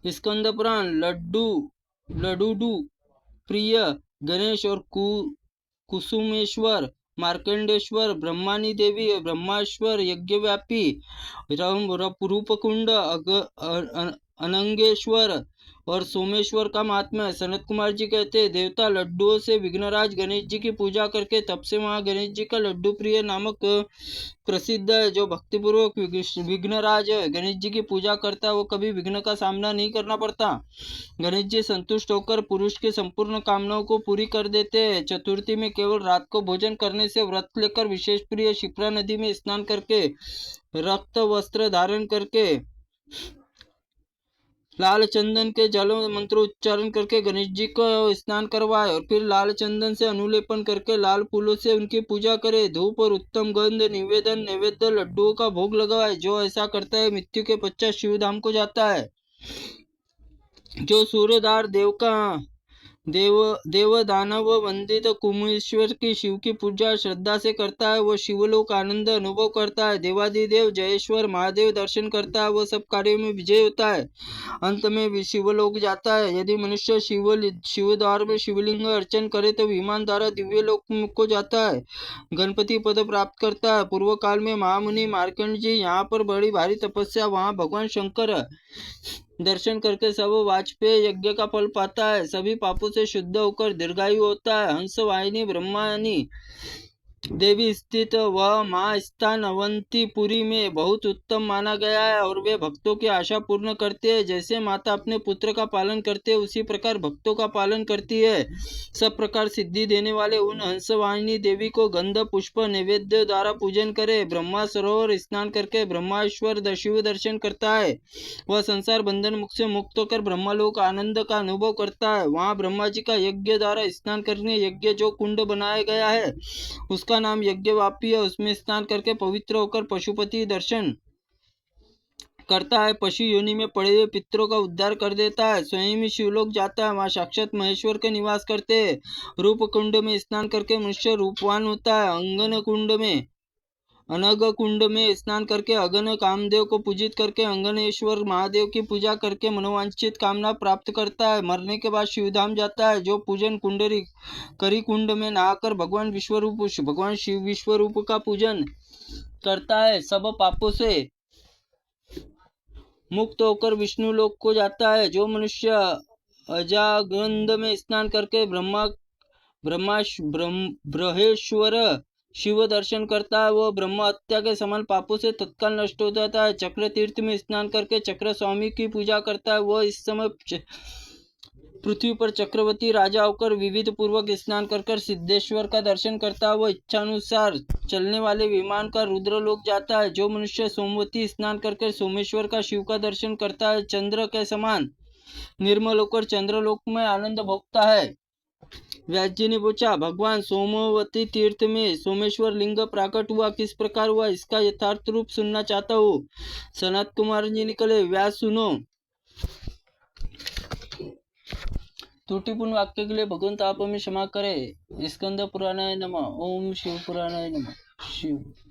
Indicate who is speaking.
Speaker 1: स्कंद पुराण, लड्डू प्रिय, गणेश और कुसुमेश्वर, मार्कंडेश्वर, ब्रह्मानी देवी, ब्रह्माश्वर, यज्ञव्यापी, रूपकुंड, अनंगेश्वर और सोमेश्वर का महात्मा है। सनत कुमार जी कहते हैं, देवता लड्डुओं से विघ्नराज गणेश जी की पूजा करके तब से वहां गणेश जी का लड्डू प्रिय नामक प्रसिद्ध है। जो भक्तिपूर्वक विघ्नराज गणेश जी की पूजा करता है वो कभी विघ्न का सामना नहीं करना पड़ता। गणेश जी संतुष्ट होकर पुरुष की संपूर्ण कामनाओं को पूरी कर देते हैं। चतुर्थी में केवल रात को भोजन करने से व्रत लेकर विशेष प्रिय शिप्रा नदी में स्नान करके रक्त वस्त्र धारण करके लाल चंदन के जल मंत्र उच्चारण करके गणेश जी को स्नान करवाए और फिर लाल चंदन से अनुलेपन करके लाल फूलों से उनकी पूजा करे। धूप और उत्तम गंध नैवेद्य लड्डुओं का भोग लगाए। जो ऐसा करता है मृत्यु के पश्चात शिवधाम को जाता है। जो सूर्यदार देव दानव वंदित कुमेश्वर की शिव की पूजा श्रद्धा से करता है वो शिवलोक आनंद अनुभव करता है। देवादिदेव जयेश्वर महादेव दर्शन करता है वो सब कार्यों में विजय होता है। अंत में शिवलोक जाता है। यदि मनुष्य शिवद्वार में शिवलिंग अर्चन करे तो विमान द्वारा दिव्य लोक को जाता है, गणपति पद प्राप्त करता है। पूर्व काल में महामुनि मार्कंड जी यहाँ पर बड़ी भारी तपस्या, वहाँ भगवान शंकर दर्शन करके सब वाजपेय यज्ञ का फल पाता है। सभी पापों से शुद्ध होकर दीर्घायु होता है। हंस वाहिनी ब्रह्मानी देवी स्थित वह माँ स्थान अवंतीपुरी में बहुत उत्तम माना गया है और वे भक्तों की आशा पूर्ण करते हैं। जैसे माता अपने पुत्र का पालन करते है उसी प्रकार भक्तों का पालन करती है। सब प्रकार सिद्धि देने वाले उन हंसवाहिनी देवी को गंध पुष्प नैवेद्य द्वारा पूजन करे। ब्रह्मा सरोवर स्नान करके ब्रह्माश्वर शिव दर्शन करता है। वह संसार बंधन मुक्त से मुक्त होकर ब्रह्मलोक आनंद का अनुभव करता है। वहाँ ब्रह्मा जी का यज्ञ द्वारा स्नान करने यज्ञ जो कुंड बनाया गया है उसका नाम यज्ञवापी है। उसमें स्नान करके पवित्र होकर पशुपति दर्शन करता है। पशु योनि में पड़े हुए पितरों का उद्धार कर देता है। स्वयं ही शिवलोक जाता है, वहां साक्षात महेश्वर के निवास करते हैं। रूप कुंड में स्नान करके मनुष्य रूपवान होता है। अनग कुंड में स्नान करके अगन कामदेव को पूजित करके अंगनेश्वर महादेव की पूजा करके मनोवांछित कामना प्राप्त करता है। मरने के बाद शिवधाम जाता है। जो पूजन करी कुंड में नहाकर भगवान शिव विश्वरूप का पूजन करता है सब पापों से मुक्त होकर विष्णु लोक को जाता है। जो मनुष्य अजागंध में स्नान करके ब्रहेश्वर शिव दर्शन करता है वह ब्रह्म हत्या के समान पापों से तत्काल नष्ट हो जाता है। चक्र तीर्थ में स्नान करके चक्र स्वामी की पूजा करता है वह इस समय पृथ्वी पर चक्रवर्ती राजा होकर विविध पूर्वक स्नान कर सिद्धेश्वर का दर्शन करता है वह इच्छानुसार चलने वाले विमान का रुद्रलोक जाता है। जो मनुष्य सोमवती स्नान करके सोमेश्वर का शिव का दर्शन करता है चंद्र के समान निर्मल होकर चंद्रलोक में आनंद भोगता है। व्यास जी ने पूछा, भगवान सोमवती तीर्थ में सोमेश्वर लिंग प्राकट हुआ किस प्रकार हुआ, इसका यथार्थ रूप सुनना चाहता हूँ। सनत कुमार जी निकले, व्यास सुनो। त्रुटिपूर्ण वाक्य के लिए भगवंत आप हमें क्षमा करे। स्कंद पुराणाय नमः। ओम शिव पुराणाय नमः। शिव।